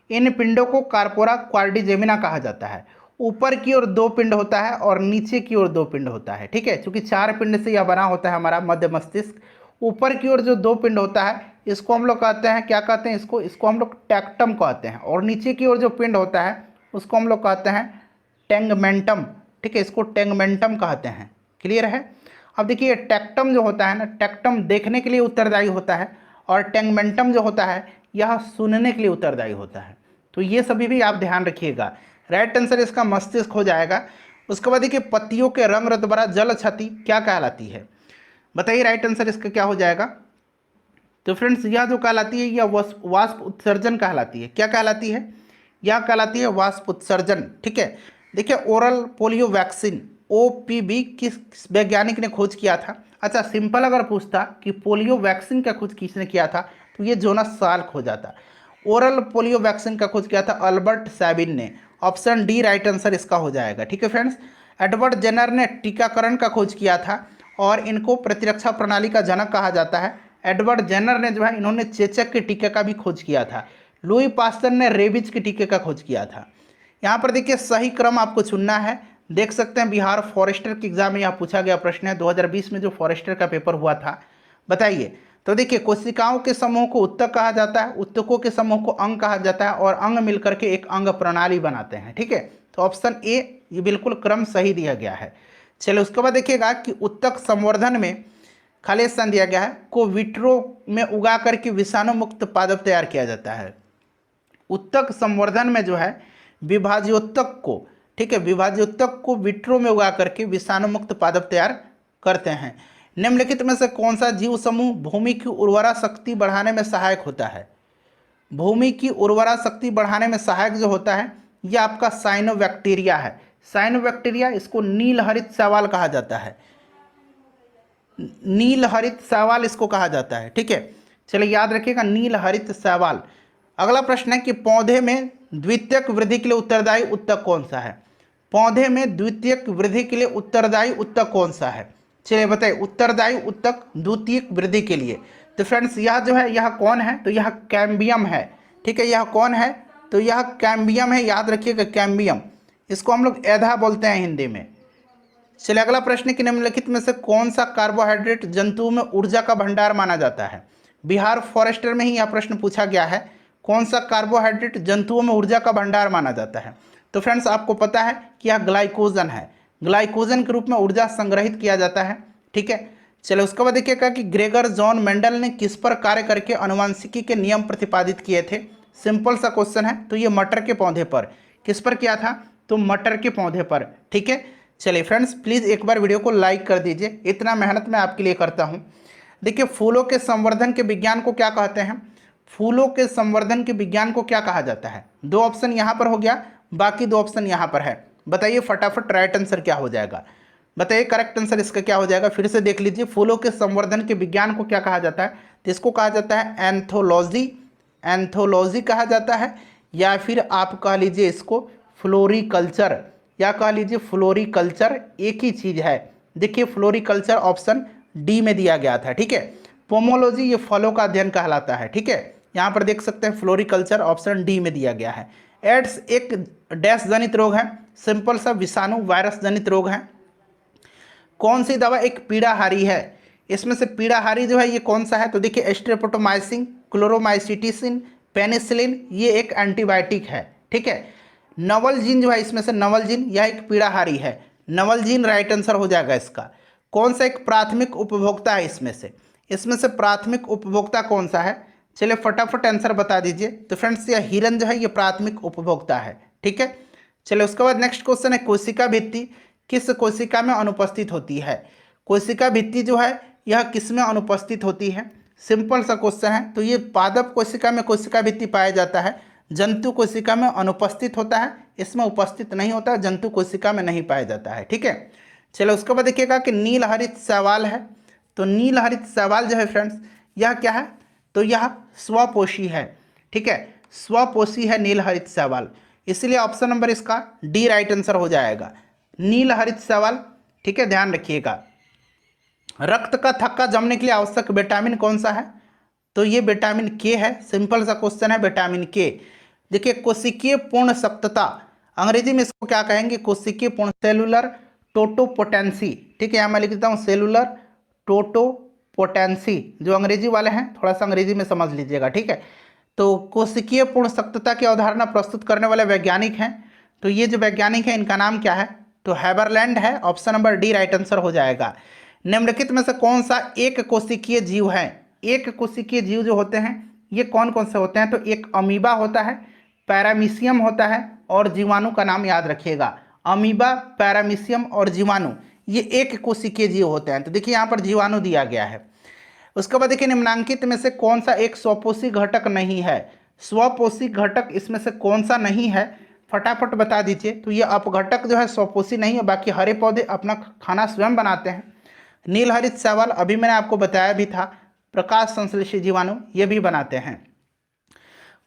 इन पिंडों को कॉर्पोरा क्वाड्रिजेमिना कहा जाता है। ऊपर की ओर 2 पिंड होता है और नीचे की ओर 2 पिंड होता है, ठीक है। चूंकि 4 पिंड से यह बना होता है हमारा मध्य मस्तिष्क। ऊपर की ओर जो 2 पिंड होता है इसको हम लोग कहते हैं, क्या कहते हैं इसको हम लोग टैक्टम कहते हैं। और नीचे की ओर जो पिंड होता है उसको हम लोग कहते हैं टेंगमेंटम, ठीक है, इसको टेंगमेंटम कहते हैं। क्लियर है? अब देखिए टैक्टम जो होता है ना, टैक्टम देखने के लिए उत्तरदायी होता है और टेंगमेंटम जो होता है यह सुनने के लिए उत्तरदायी होता है। तो ये सभी भी आप ध्यान रखिएगा। राइट आंसर इसका मस्तिष्क हो जाएगा। उसके बाद देखिए पत्तियों के रंग रतबरा जल क्षति क्या कहलाती है? बताइए राइट आंसर इसका क्या हो जाएगा? तो फ्रेंड्स यह जो कहलाती है यह वाष्प उत्सर्जन कहलाती है। क्या कहलाती है? यह कहलाती है वाष्प उत्सर्जन, ठीक है। देखिए ओरल पोलियो वैक्सीन OPV किस वैज्ञानिक ने खोज किया था? अच्छा सिंपल अगर पूछता कि पोलियो वैक्सीन का खोज किसने किया था तो ये जोनास साल्क हो जाता। ओरल पोलियो वैक्सीन का खोज किया था अल्बर्ट सैबिन ने। ऑप्शन डी राइट आंसर इसका हो जाएगा, ठीक है फ्रेंड्स। एडवर्ड जेनर ने टीकाकरण का खोज किया था और इनको प्रतिरक्षा प्रणाली का जनक कहा जाता है। एडवर्ड जेनर ने जो है इन्होंने चेचक के टीके का भी खोज किया था। लुई पास्टर ने रेबीज के टीके का खोज किया था। यहाँ पर देखिए सही क्रम आपको चुनना है। देख सकते हैं बिहार फॉरेस्टर के एग्जाम में यहाँ पूछा गया प्रश्न है 2020 में जो फॉरेस्टर का पेपर हुआ था। बताइए तो देखिए कोशिकाओं के समूह को उत्तक कहा जाता है, उत्तकों के समूह को अंग कहा जाता है और अंग मिलकर के एक अंग प्रणाली बनाते हैं, ठीक है। तो ऑप्शन ए ये बिल्कुल क्रम सही दिया गया है। चलिए उसके बाद देखिएगा कि उत्तक संवर्धन में खाली स्थान दिया गया है को विट्रो में उगा करके विषाणु मुक्त पादप तैयार किया जाता है। उत्तक संवर्धन में जो है विभाज्योत्तक को, ठीक है, विभाज्योत्तक को विट्रो में उगा करके विषाणु मुक्त पादप तैयार करते हैं। निम्नलिखित में से कौन सा जीव समूह भूमि की उर्वरा शक्ति बढ़ाने में सहायक होता है? भूमि की उर्वरा शक्ति बढ़ाने में सहायक जो होता है यह आपका साइनोबैक्टीरिया है। साइनोबैक्टीरिया, इसको नील हरित शैवाल कहा जाता है। नील हरित शैवाल इसको कहा जाता है, ठीक है। चलिए याद रखिएगा नील हरित शैवाल। अगला प्रश्न है कि पौधे में द्वितीयक वृद्धि के लिए उत्तरदायी उत्तक कौन सा है? पौधे में द्वितीयक वृद्धि के लिए उत्तरदायी उत्तक कौन सा है? चलिए बताइए उत्तरदायी उत्तक द्वितीयक वृद्धि के लिए। तो फ्रेंड्स यह जो है यह कौन है? तो यह कैम्बियम है, ठीक है। यह कौन है? तो यह कैम्बियम है, याद रखिएगा कैम्बियम। इसको हम लोग एधा बोलते हैं हिंदी में। चलिए अगला प्रश्न कि निम्नलिखित में से कौन सा कार्बोहाइड्रेट जंतुओं में ऊर्जा का भंडार माना जाता है? बिहार फॉरेस्टर में ही यह प्रश्न पूछा गया है, कौन सा कार्बोहाइड्रेट जंतुओं में ऊर्जा का भंडार माना जाता है? तो फ्रेंड्स आपको पता है कि यह ग्लाइकोजन है। ग्लाइकोजन के रूप में ऊर्जा संग्रहित किया जाता है, ठीक है। चलो उसके बाद देखिएगा कि ग्रेगर जॉन मेंडल ने किस पर कार्य करके अनुवांशिकी के नियम प्रतिपादित किए थे? सिंपल सा क्वेश्चन है। तो ये मटर के पौधे पर। किस पर किया था? तो मटर के पौधे पर, ठीक है। चलिए फ्रेंड्स प्लीज़ एक बार वीडियो को लाइक कर दीजिए, इतना मेहनत मैं आपके लिए करता हूँ। देखिए फूलों के संवर्धन के विज्ञान को क्या कहते हैं? फूलों के संवर्धन के विज्ञान को क्या कहा जाता है? 2 ऑप्शन यहाँ पर हो गया, बाकी 2 ऑप्शन यहाँ पर है। बताइए फटाफट राइट आंसर क्या हो जाएगा? बताइए करेक्ट आंसर इसका क्या हो जाएगा? फिर से देख लीजिए, फूलों के संवर्धन के विज्ञान को क्या कहा जाता है? तो इसको कहा जाता है एंथोलॉजी। एंथोलॉजी कहा जाता है, या फिर आप कह लीजिए इसको फ्लोरिकल्चर, या कह लीजिए फ्लोरिकल्चर, एक ही चीज़ है। देखिए फ्लोरिकल्चर ऑप्शन डी में दिया गया था, ठीक है। पोमोलॉजी ये फलों का अध्ययन कहलाता है, ठीक है। यहाँ पर देख सकते हैं फ्लोरिकल्चर ऑप्शन डी में दिया गया है। एड्स एक डैश जनित रोग है, सिंपल सा विषाणु वायरस जनित रोग है। कौन सी दवा एक पीड़ाहारी है? इसमें से पीड़ाहारी जो है ये कौन सा है? तो देखिए स्ट्रेप्टोमाइसिन, क्लोरोमाइसिटिसिन, पेनिसिलिन, ये एक एंटीबायोटिक है। ठीक है। नवलजीन जो है इसमें से नवलजीन, यह एक पीड़ाहारी है। नवलजीन राइट आंसर हो जाएगा इसका। कौन सा एक प्राथमिक उपभोक्ता है इसमें से? इसमें से प्राथमिक उपभोक्ता कौन सा है? चलिए फटाफट आंसर बता दीजिए। तो फ्रेंड्स यह हिरन जो है ये प्राथमिक उपभोक्ता है। ठीक है। चलिए उसके बाद नेक्स्ट क्वेश्चन है कोशिका भित्ति किस कोशिका में अनुपस्थित होती है? कोशिका भित्ति जो है यह किस में अनुपस्थित होती है? सिंपल सा क्वेश्चन है। तो ये पादप कोशिका में कोशिका भित्ति पाया जाता है, जंतु कोशिका में अनुपस्थित होता है, इसमें उपस्थित नहीं होता है, जंतु कोशिका में नहीं पाया जाता है। ठीक है। चलो उसके बाद देखिएगा कि नीलहरित शैवाल है। तो नीलहरित शैवाल जो है फ्रेंड्स यह क्या है? तो यह स्वपोषी है। ठीक है, स्वपोषी है नीलहरित शैवाल, इसलिए ऑप्शन नंबर इसका डी राइट आंसर हो जाएगा, नीलहरित शैवाल। ठीक है, ध्यान रखिएगा। रक्त का थक्का जमने के लिए आवश्यक विटामिन कौन सा है? तो ये विटामिन के है। सिंपल सा क्वेश्चन है, विटामिन के। देखिए कोशिकीय पूर्ण सख्तता, अंग्रेजी में इसको क्या कहेंगे? कोशिकीय पूर्ण, सेलुलर टोटोपोटेंसी। ठीक है, यहाँ मैं लिख देता हूँ सेलुलर टोटोपोटेंसी। जो अंग्रेजी वाले हैं थोड़ा सा अंग्रेजी में समझ लीजिएगा। ठीक है, तो कोशिकीय पूर्ण सख्तता की अवधारणा प्रस्तुत करने वाले वैज्ञानिक हैं। तो ये जो वैज्ञानिक है इनका नाम क्या है? तो हैबरलैंड है। Option number D right answer हो जाएगा। निम्नलिखित में से कौन सा एक कोशिकीय जीव है? एक कोशिकीय जीव जो होते हैं ये कौन कौन से होते हैं? तो एक अमीबा होता है, पैरामीशियम होता है और जीवाणु का नाम याद रखिएगा। अमीबा, पैरामीशियम और जीवाणु ये एक कोशिकीय जीव होते हैं। तो देखिए यहाँ पर जीवाणु दिया गया है। उसके बाद देखिए निम्नांकित में से कौन सा एक स्वपोषी घटक नहीं है? स्वपोषी घटक इसमें से कौन सा नहीं है? फटाफट बता दीजिए। तो ये अपघटक जो है स्वपोषी नहीं है, बाकी हरे पौधे अपना खाना स्वयं बनाते हैं। नीलहरित शैवाल अभी मैंने आपको बताया भी था, प्रकाश संश्लेषी जीवाणु ये भी बनाते हैं।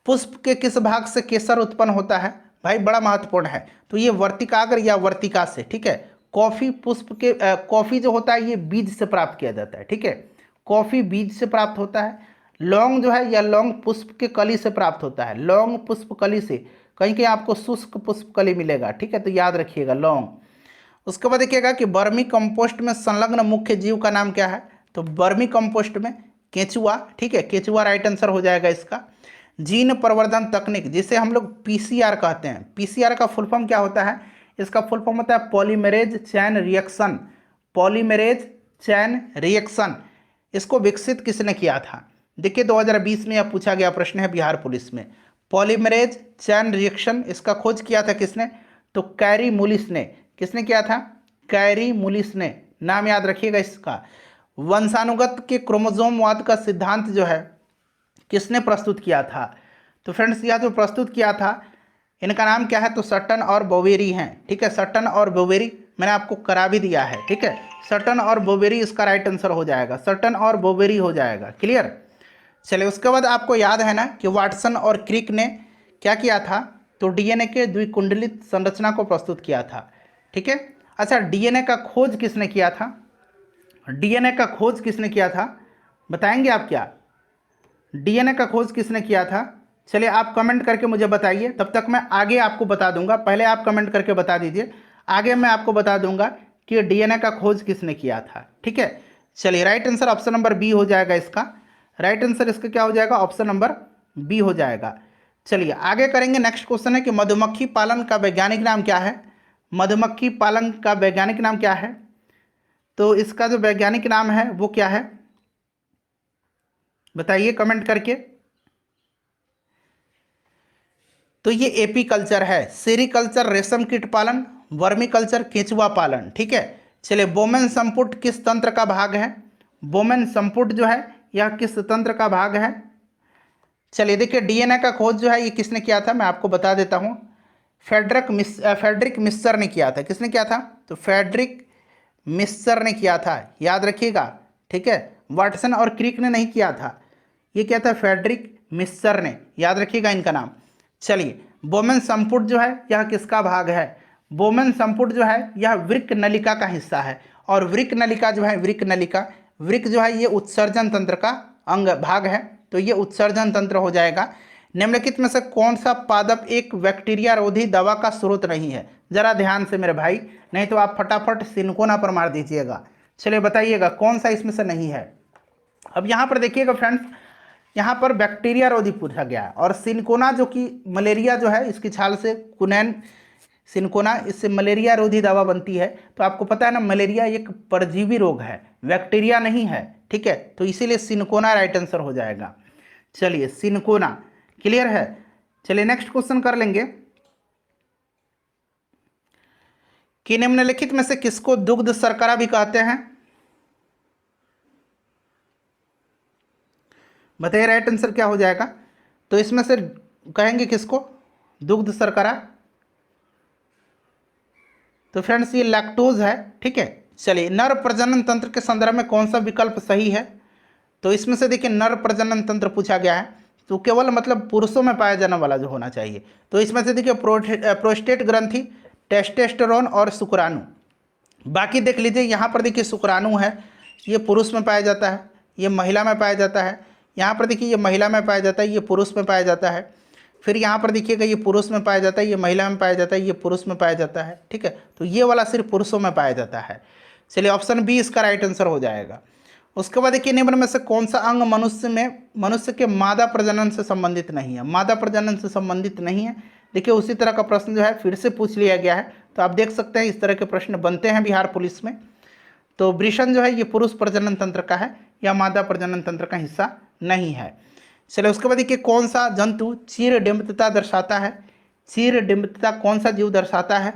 पुष्प के किस भाग से केसर उत्पन्न होता है? भाई बड़ा महत्वपूर्ण है। तो ये वर्तिकाग्र या वर्तिका से। ठीक है, कॉफी पुष्प के कॉफी जो होता है ये बीज से प्राप्त किया जाता है। ठीक है, कॉफी बीज से प्राप्त होता है। लौंग जो है या लौंग पुष्प के कली से प्राप्त होता है, लौंग पुष्प कली से। कहीं कहीं आपको शुष्क पुष्प कली मिलेगा। ठीक है, तो याद रखिएगा लौंग। उसके बाद देखिएगा कि वर्मी कंपोस्ट में संलग्न मुख्य जीव का नाम क्या है? तो वर्मी कंपोस्ट में केंचुआ। ठीक है, केंचुआ राइट आंसर हो जाएगा इसका। जीन प्रवर्धन तकनीक जिसे हम लोग पीसीआर कहते हैं, पीसीआर का फुल फॉर्म क्या होता है? इसका फुल फॉर्म होता है polymerase chain reaction. Polymerase chain reaction, इसको विकसित किसने किया था? देखिए 2020 में यह पूछा गया प्रश्न है बिहार पुलिस में। पॉलीमरेज चैन रिएक्शन इसका खोज किया था किसने? तो कैरी मुलिस ने। किसने किया था? कैरी मुलिस ने। नाम याद रखिएगा इसका। वंशानुगत के क्रोमोसोमवाद का सिद्धांत जो है किसने प्रस्तुत किया था? तो फ्रेंड्स यह जो प्रस्तुत किया था इनका नाम क्या है? तो सटन और बोवेरी हैं। ठीक है, सटन और बोवेरी मैंने आपको करा भी दिया है। ठीक है, सटन और बोवेरी इसका राइट आंसर हो जाएगा, सटन और बोवेरी हो जाएगा। क्लियर? चलिए उसके बाद आपको याद है ना कि वाटसन और क्रिक ने क्या किया था? तो डीएनए के द्विकुंडलित संरचना को प्रस्तुत किया था। ठीक है, अच्छा डीएनए का खोज किसने किया था? डीएनए का खोज किसने किया था? बताएंगे आप क्या? डीएनए का खोज किसने किया था? चलिए आप कमेंट करके मुझे बताइए, तब तक मैं आगे आपको बता दूंगा। पहले आप कमेंट करके बता दीजिए, आगे मैं आपको बता दूंगा कि डीएनए का खोज किसने किया था। ठीक है, चलिए right answer option number B हो जाएगा इसका। राइट आंसर इसका क्या हो जाएगा? ऑप्शन नंबर बी हो जाएगा। चलिए आगे करेंगे। नेक्स्ट क्वेश्चन है कि मधुमक्खी पालन का वैज्ञानिक नाम क्या है? मधुमक्खी पालन का वैज्ञानिक नाम क्या है? तो इसका जो वैज्ञानिक नाम है वो क्या है? बताइए कमेंट करके। तो ये एपीकल्चर है, सेरीकल्चर रेशम कीट पालन, वर्मी कल्चर केंचुआ पालन। ठीक है, चलिए बोमेन संपुट किस तंत्र का भाग है? बोमेन संपुट जो है यह किस तंत्र का भाग है? चलिए देखिए डीएनए का खोज जो है ये किसने किया था? मैं आपको बता देता हूँ। फ्रेडरिक मिस्सर ने किया था। किसने किया था? तो फ्रेडरिक मिस्सर ने किया था, याद रखिएगा। ठीक है, वाटसन और क्रिक ने नहीं किया था, ये क्या था? फ्रेडरिक मिस्सर ने, याद रखिएगा इनका नाम। चलिए बोमेन संपुट जो है यह किसका भाग है? बोमेन संपुट जो है यह वृक्क नलिका का हिस्सा है। और वृक्क नलिका जो है, वृक्क नलिका, वृक्क जो है ये उत्सर्जन तंत्र का अंग भाग है। तो ये उत्सर्जन तंत्र हो जाएगा। निम्नलिखित में से कौन सा पादप एक बैक्टीरिया रोधी दवा का स्रोत नहीं है? जरा ध्यान से मेरे भाई, नहीं तो आप फटाफट सिनकोना पर मार दीजिएगा। चलिए बताइएगा कौन सा इसमें से नहीं है। अब यहाँ पर देखिएगा फ्रेंड्स, यहाँ पर बैक्टीरिया रोधी पूछा गया है और सिनकोना जो कि मलेरिया जो है इसकी छाल से कुनैन सिनकोना, इससे मलेरिया रोधी दवा बनती है। तो आपको पता है ना, मलेरिया एक परजीवी रोग है, बैक्टीरिया नहीं है, ठीक है। तो इसीलिए सिनकोना राइट आंसर हो जाएगा। चलिए सिनकोना क्लियर है। चलिए नेक्स्ट क्वेश्चन कर लेंगे कि निम्नलिखित में से किसको दुग्ध शर्करा भी कहते हैं? बताइए राइट आंसर क्या हो जाएगा। तो इसमें से कहेंगे किसको दुग्ध शर्करा? तो फ्रेंड्स ये लैक्टोज है, ठीक है। चलिए नर प्रजनन तंत्र के संदर्भ में कौन सा विकल्प सही है? तो इसमें से देखिए नर प्रजनन तंत्र पूछा गया है, तो केवल मतलब पुरुषों में पाया जाने वाला जो होना चाहिए। तो इसमें से देखिए प्रोस्टेट ग्रंथि, टेस्टोस्टेरोन और शुक्राणु। बाकी देख लीजिए, यहाँ पर देखिए शुक्राणु है, ये पुरुष में पाया जाता है, ये महिला में पाया जाता है। यहाँ पर देखिए ये महिला में पाया जाता है, ये पुरुष में पाया जाता है। फिर यहाँ पर देखिएगा ये पुरुष में पाया जाता है, ये महिला में पाया जाता है, ये पुरुष में पाया जाता है, ठीक है। तो ये वाला सिर्फ पुरुषों में पाया जाता है। चलिए ऑप्शन बी इसका राइट आंसर हो जाएगा। उसके बाद देखिए निम्न में से कौन सा अंग मनुष्य के मादा प्रजनन से संबंधित नहीं है? मादा प्रजनन से संबंधित नहीं है। देखिए उसी तरह का प्रश्न जो है फिर से पूछ लिया गया है। तो आप देख सकते हैं इस तरह के प्रश्न बनते हैं बिहार पुलिस में। तो वृषण जो है ये पुरुष प्रजनन तंत्र का है या मादा प्रजनन तंत्र का हिस्सा नहीं है। चलिए उसके बाद देखिए कौन सा जंतु चीर डिम्बता दर्शाता है? चीर डिम्बता कौन सा जीव दर्शाता है?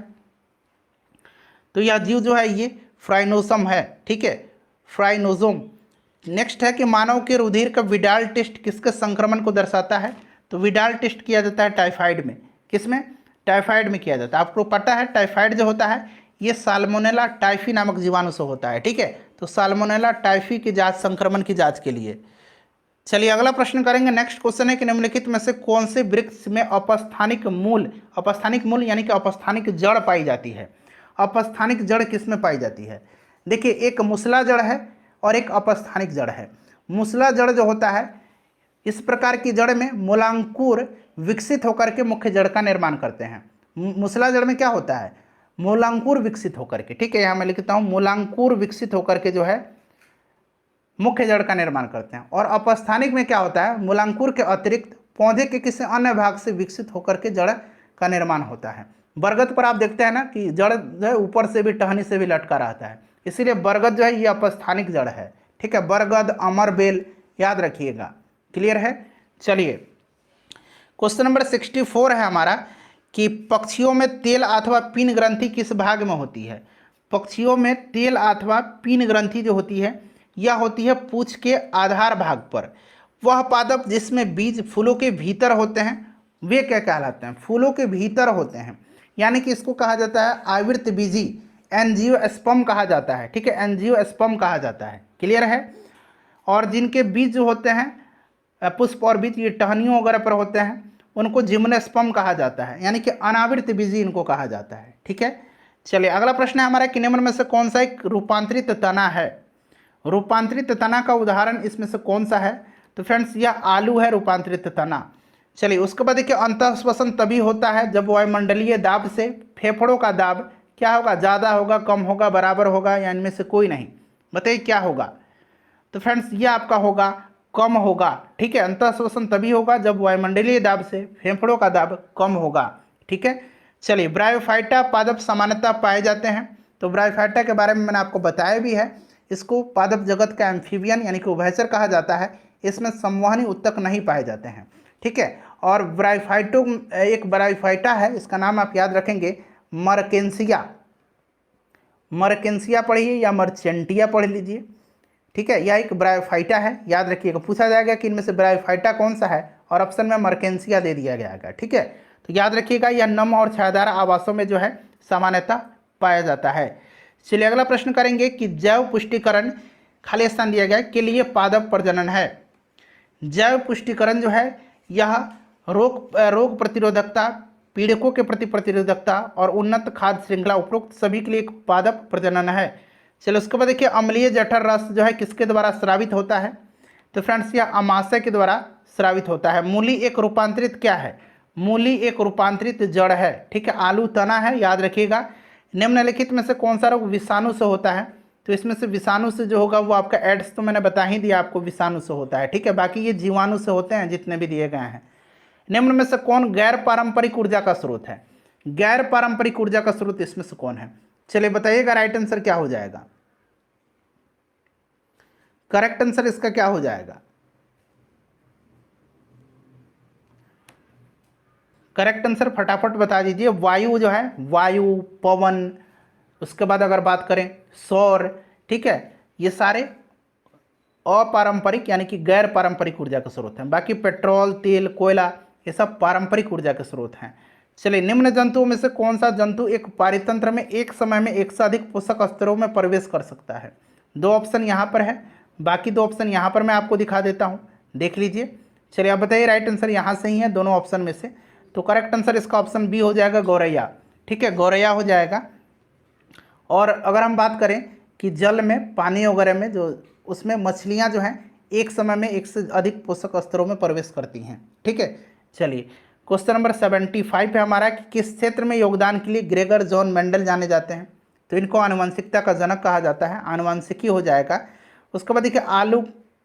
तो यह जीव जो है ये फ्राइनोसम है, ठीक है, फ्राइनोसोम। नेक्स्ट है कि मानव के रुधिर का विडाल टेस्ट किसके संक्रमण को दर्शाता है? तो विडाल टेस्ट किया जाता है टाइफाइड में। किसमें? टाइफाइड में किया जाता है। आपको पता है टाइफाइड जो होता है ये साल्मोनेला टाइफी नामक जीवाणु से होता है, ठीक है। तो साल्मोनेला टाइफी की जांच, संक्रमण की जांच के लिए। चलिए अगला प्रश्न करेंगे। नेक्स्ट क्वेश्चन है कि निम्नलिखित में से कौन से वृक्ष में अपस्थानिक मूल यानी कि अपस्थानिक जड़ पाई जाती है? अपस्थानिक जड़ किस में पाई जाती है? देखिए एक मूसला जड़ है और एक अपस्थानिक जड़ है। मूसला जड़ जो होता है इस प्रकार की जड़ में मूलांकुर विकसित होकर के मुख्य जड़ का निर्माण करते हैं। मूसला जड़ में क्या होता है? मूलांकुर विकसित होकर के, ठीक है, यहाँ मैं लिखता हूँ मूलांकुर विकसित होकर के जो है मुख्य जड़ का निर्माण करते हैं। और अपस्थानिक में क्या होता है? मूलांकुर के अतिरिक्त पौधे के किसी अन्य भाग से विकसित होकर के जड़ का निर्माण होता है। बरगद पर आप देखते हैं ना कि जड़ जो है ऊपर से भी टहनी से भी लटका रहता है, इसीलिए बरगद जो है ये अपस्थानिक जड़ है, ठीक है। बरगद, अमर, बेल याद रखिएगा। क्लियर है। चलिए क्वेश्चन नंबर 64 है हमारा कि पक्षियों में तेल अथवा पीन ग्रंथि किस भाग में होती है? पक्षियों में तेल अथवा पीन ग्रंथि जो होती है यह होती है पूंछ के आधार भाग पर। वह पादप जिसमें बीज फूलों के भीतर होते हैं वे क्या कहलाते हैं? फूलों के भीतर होते हैं, यानी कि इसको कहा जाता है आवृत बीजी, एंजियोस्पर्म कहा जाता है, ठीक है, एंजियोस्पर्म कहा जाता है। क्लियर है। और जिनके बीज जो होते हैं पुष्प और बीज ये टहनियों वगैरह पर होते हैं उनको जिम्नोस्पर्म कहा जाता है, यानी कि अनावृत बीजी इनको कहा जाता है, ठीक है। चलिए अगला प्रश्न है हमारा कि निम्न में से कौन सा एक रूपांतरित तना है? रूपांतरित तना का उदाहरण इसमें से कौन सा है? तो फ्रेंड्स यह आलू है रूपांतरित तना। चलिए उसके बाद देखिए अंतःश्वसन तभी होता है जब वायुमंडलीय दाब से फेफड़ों का दाब क्या होगा? ज़्यादा होगा, कम होगा, बराबर होगा या इनमें से कोई नहीं? बताइए क्या होगा? तो फ्रेंड्स ये आपका होगा कम होगा, ठीक है। अंतःश्वसन तभी होगा जब वायुमंडलीय दाब से फेफड़ों का दाब कम होगा, ठीक है। चलिए ब्रायोफाइटा पादप सामान्यतः पाए जाते हैं। तो ब्रायोफाइटा के बारे में मैंने आपको बताया भी है। इसको पादप जगत का एम्फीबियन यानी कि उभयचर कहा जाता है। इसमें संवहनी उत्तक नहीं पाए जाते हैं, ठीक है। और ब्रायोफाइटो एक ब्रायोफाइटा है, इसका नाम आप याद रखेंगे मर्केंसिया। मर्केंसिया पढ़िए या मर्चेंटिया पढ़ लीजिए, ठीक है। यह एक ब्रायोफाइटा है, याद रखिएगा। पूछा जाएगा कि इनमें से ब्रायोफाइटा कौन सा है और ऑप्शन में मर्केंसिया दे दिया गया, ठीक है। तो याद रखिएगा यह नम और छायादार आवासों में जो है सामान्यतः पाया जाता है। चलिए अगला प्रश्न करेंगे कि जैव पुष्टिकरण खाली स्थान दिया गया के लिए पादप प्रजनन है। जैव पुष्टिकरण जो है यह रोग प्रतिरोधकता, पीड़कों के प्रति प्रतिरोधकता और उन्नत खाद्य श्रृंखला उपरोक्त सभी के लिए एक पादप प्रजनन है। चलो उसके बाद देखिए अम्लीय जठर रस जो है किसके द्वारा स्रावित होता है? तो फ्रेंड्स यह अमाशय के द्वारा स्रावित होता है। मूली एक रूपांतरित क्या है? मूली एक रूपांतरित जड़ है, ठीक है। आलू तना है, याद रखिएगा। निम्नलिखित में से कौन सा रोग विषाणु से होता है? तो इसमें से विषाणु से जो होगा वो आपका एड्स तो मैंने बता ही दिया आपको, विषाणु से होता है, ठीक है। बाकी ये जीवाणु से होते हैं जितने भी दिए गए हैं। निम्न में से कौन गैर पारंपरिक ऊर्जा का स्रोत है? गैर पारंपरिक ऊर्जा का स्रोत इसमें से कौन है? चलिए बताइएगा, राइट आंसर क्या हो जाएगा? करेक्ट आंसर इसका क्या हो जाएगा? करेक्ट आंसर फटाफट बता दीजिए। वायु जो है, वायु, पवन, उसके बाद अगर बात करें सौर, ठीक है, ये सारे अपारंपरिक यानी कि गैर पारंपरिक ऊर्जा के स्रोत हैं। बाकी पेट्रोल, तेल, कोयला ये सब पारंपरिक ऊर्जा के स्रोत हैं। चलिए, निम्न जंतुओं में से कौन सा जंतु एक पारितंत्र में एक समय में एक से अधिक पोषक स्तरों में प्रवेश कर सकता है? दो ऑप्शन यहाँ पर है, बाकी दो ऑप्शन यहाँ पर मैं आपको दिखा देता हूँ, देख लीजिए। चलिए आप बताइए, राइट आंसर यहाँ से ही है दोनों ऑप्शन में से। तो करेक्ट आंसर इसका ऑप्शन बी हो जाएगा, गौरैया, ठीक है, गौरैया हो जाएगा। और अगर हम बात करें कि जल में, पानी वगैरह में जो, उसमें मछलियां जो हैं एक समय में एक से अधिक पोषक स्तरों में प्रवेश करती हैं, ठीक है। चलिए, क्वेश्चन नंबर 75 है हमारा कि किस क्षेत्र में योगदान के लिए ग्रेगर जॉन मेंडल जाने जाते हैं? तो इनको आनुवंशिकता का जनक कहा जाता है, आनुवंशिकी हो जाएगा। उसके बाद देखिए, आलू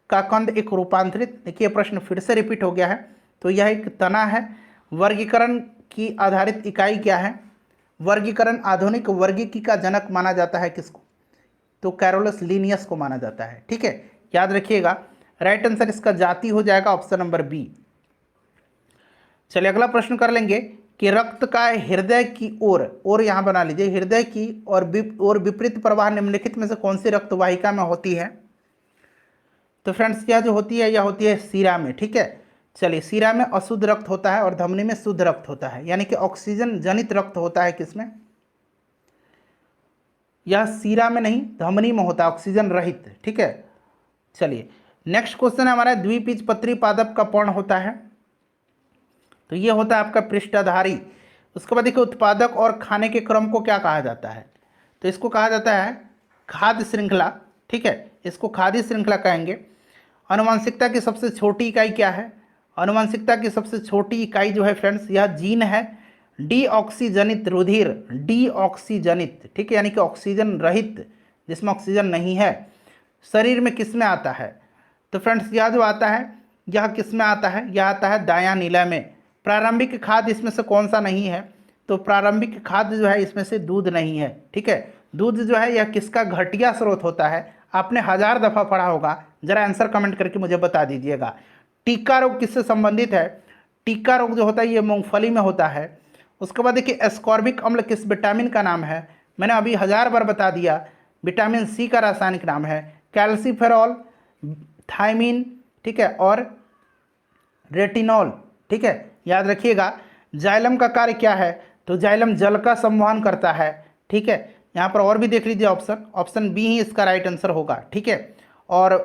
का कंद एक रूपांतरित, देखिए प्रश्न फिर से रिपीट हो गया है, तो यह एक तना है। वर्गीकरण की आधारित इकाई क्या है? वर्गीकरण, आधुनिक वर्गीकी का जनक माना जाता है किसको? तो कैरोलस लीनियस को माना जाता है, ठीक है, याद रखिएगा। राइट आंसर इसका जाति हो जाएगा ऑप्शन नंबर बी। चलिए अगला प्रश्न कर लेंगे कि रक्त का हृदय की ओर यहाँ बना लीजिए, हृदय की और विपरीत प्रवाह निम्नलिखित में से कौन सी रक्त वाहिका में होती है? तो फ्रेंड्स क्या जो होती है, यह होती है सीरा में, ठीक है। चलिए, सीरा में अशुद्ध रक्त होता है और धमनी में शुद्ध रक्त होता है, यानी कि ऑक्सीजन जनित रक्त होता है किसमें? यह सीरा में नहीं, धमनी में होता है, ऑक्सीजन रहित, ठीक है। चलिए नेक्स्ट क्वेश्चन है हमारा, द्विबीजपत्री पादप का पर्ण होता है? तो ये होता है आपका पृष्ठधारी। उसके बाद देखिए, उत्पादक और खाने के क्रम को क्या कहा जाता है? तो इसको कहा जाता है खाद्य श्रृंखला, ठीक है, इसको खाद्य श्रृंखला कहेंगे। आनुवंशिकता की सबसे छोटी इकाई क्या है? आनुवंशिकता की सबसे छोटी इकाई जो है फ्रेंड्स, यह जीन है। डीऑक्सीजनित रुधिर, डीऑक्सीजनित, ठीक है, यानी कि ऑक्सीजन रहित, जिसमें ऑक्सीजन नहीं है, शरीर में किस में आता है? तो फ्रेंड्स यह जो आता है, यह किस में आता है? यह आता है दायां नीला में। प्रारंभिक खाद्य इसमें से कौन सा नहीं है? तो प्रारंभिक खाद्य जो है इसमें से दूध नहीं है, ठीक है। दूध जो है यह किसका घटिया स्रोत होता है? आपने 1000 दफ़ा पढ़ा होगा, जरा आंसर कमेंट करके मुझे बता दीजिएगा। टीका रोग किससे संबंधित है? टीका रोग जो होता है ये मूंगफली में होता है। उसके बाद देखिए, एस्कॉर्बिक अम्ल किस विटामिन का नाम है? मैंने अभी 1000 बार बता दिया, विटामिन सी का रासायनिक नाम है कैल्सीफेरॉल, थायमीन, ठीक है, और रेटिनॉल, ठीक है, याद रखिएगा। जाइलम का कार्य क्या है? तो जाइलम जल का संवहन करता है, ठीक है। यहाँ पर और भी देख लीजिए ऑप्शन, ऑप्शन बी ही इसका राइट आंसर होगा, ठीक है। और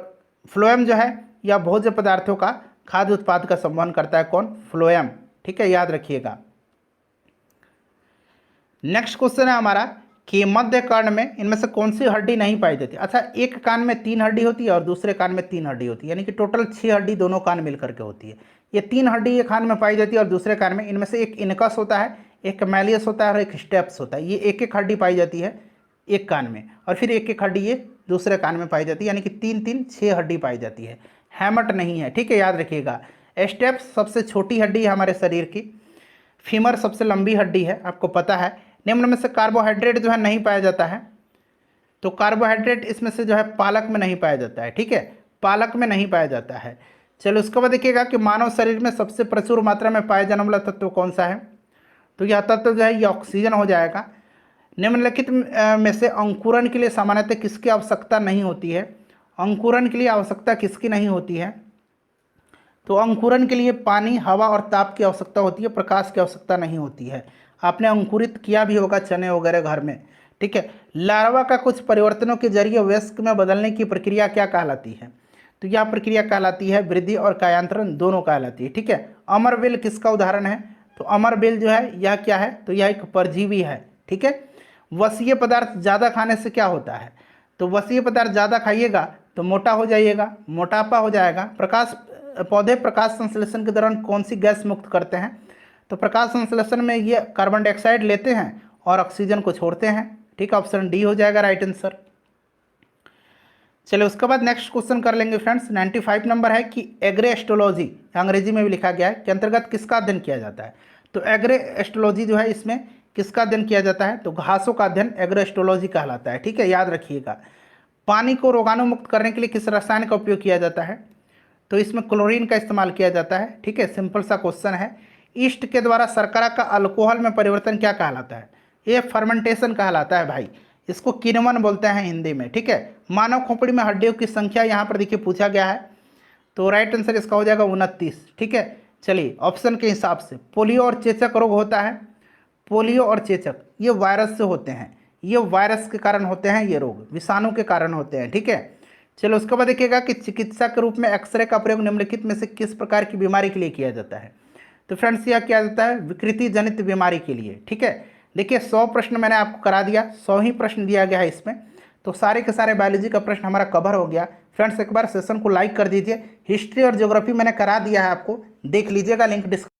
फ्लोएम जो है यह भोज्य पदार्थों का खाद्य उत्पाद का संवहन करता है, कौन? फ्लोएम, ठीक है, याद रखिएगा। नेक्स्ट क्वेश्चन है हमारा कि मध्य कर्ण में इनमें से कौन सी हड्डी नहीं पाई जाती? अच्छा, एक कान में 3 हड्डी होती है और दूसरे कान में 3 हड्डी होती है, यानी कि टोटल 6 हड्डी दोनों कान मिलकर के होती है। ये 3 हड्डी एक कान में पाई जाती है और दूसरे कान में, इनमें से एक इनकस होता है, एक मैलियस होता है और एक स्टेप्स होता है। ये एक एक हड्डी पाई जाती है एक कान में, और फिर एक एक हड्डी ये दूसरे कान में पाई जाती है, यानी कि 3 6 हड्डी पाई जाती है, हैमट नहीं है, ठीक है, याद रखिएगा। स्टेप्स सबसे छोटी हड्डी है हमारे शरीर की। फीमर सबसे लंबी हड्डी है, आपको पता है। निम्न में से कार्बोहाइड्रेट जो है नहीं पाया जाता है, तो कार्बोहाइड्रेट इसमें से जो है पालक में नहीं पाया जाता है, ठीक है, पालक में नहीं पाया जाता है। चलो उसके बाद देखिएगा कि मानव शरीर में सबसे प्रचुर मात्रा में पाया जाने वाला तत्व कौन सा है? तो यह तत्व जो है ये ऑक्सीजन हो जाएगा। निम्नलिखित में से अंकुरन के लिए सामान्यतः किसकी आवश्यकता नहीं होती है? अंकुरन के लिए आवश्यकता किसकी नहीं होती है? तो अंकुरन के लिए पानी, हवा और ताप की आवश्यकता होती है, प्रकाश की आवश्यकता नहीं होती है। आपने अंकुरित किया भी होगा चने वगैरह घर में, ठीक है। लार्वा का कुछ परिवर्तनों के जरिए वयस्क में बदलने की प्रक्रिया क्या कहलाती है? तो यह प्रक्रिया कहलाती है वृद्धि और कायांतरण दोनों कहलाती है, ठीक है। अमरबेल किसका उदाहरण है? तो अमरबेल जो है यह क्या है? तो यह एक परजीवी है, ठीक है। वसीय पदार्थ ज़्यादा खाने से क्या होता है? तो वसीय पदार्थ ज़्यादा खाइएगा तो मोटा हो जाइएगा, मोटापा हो जाएगा। प्रकाश पौधे प्रकाश संश्लेषण के दौरान कौन सी गैस मुक्त करते हैं? तो प्रकाश संश्लेषण में ये कार्बन डाइऑक्साइड लेते हैं और ऑक्सीजन को छोड़ते हैं। ठीक है, ऑप्शन डी हो जाएगा राइट आंसर। चलिए उसके बाद नेक्स्ट क्वेश्चन कर लेंगे फ्रेंड्स। 95 नंबर है कि एग्रोएस्ट्रोलॉजी, अंग्रेजी में भी लिखा गया है, के अंतर्गत किसका अध्ययन किया जाता है? तो एग्रोएस्ट्रोलॉजी जो है इसमें किसका अध्ययन किया जाता है? तो घासों का अध्ययन एग्रोएस्ट्रोलॉजी कहलाता है। ठीक है, याद रखिएगा। पानी को रोगाणु मुक्त करने के लिए किस रसायन का उपयोग किया जाता है? तो इसमें क्लोरीन का इस्तेमाल किया जाता है। ठीक है, सिंपल सा क्वेश्चन है। ईस्ट के द्वारा शर्करा का अल्कोहल में परिवर्तन क्या कहलाता है? ये फर्मेंटेशन कहलाता है भाई, इसको किण्वन बोलते हैं हिंदी में। ठीक है, मानव खोपड़ी में हड्डियों की संख्या यहाँ पर देखिए पूछा गया है, तो राइट आंसर इसका हो जाएगा 29। ठीक है, चलिए ऑप्शन के हिसाब से पोलियो और चेचक रोग होता है। पोलियो और चेचक ये वायरस से होते हैं, ये वायरस के कारण होते हैं, ये रोग विषाणु के कारण होते हैं। ठीक है, चलो उसके बाद देखिएगा कि चिकित्सा के रूप में एक्सरे का प्रयोग निम्नलिखित में से किस प्रकार की बीमारी के लिए किया जाता है? तो फ्रेंड्स यह किया जाता है विकृति जनित बीमारी के लिए। ठीक है, देखिए 100 प्रश्न मैंने आपको करा दिया, 100 ही प्रश्न दिया गया है इसमें, तो सारे के सारे बायोलॉजी का प्रश्न हमारा कवर हो गया। फ्रेंड्स एक बार सेशन को लाइक कर दीजिए। हिस्ट्री और ज्योग्राफी मैंने करा दिया है आपको, देख लीजिएगा, लिंक डिस्क्रिप्शन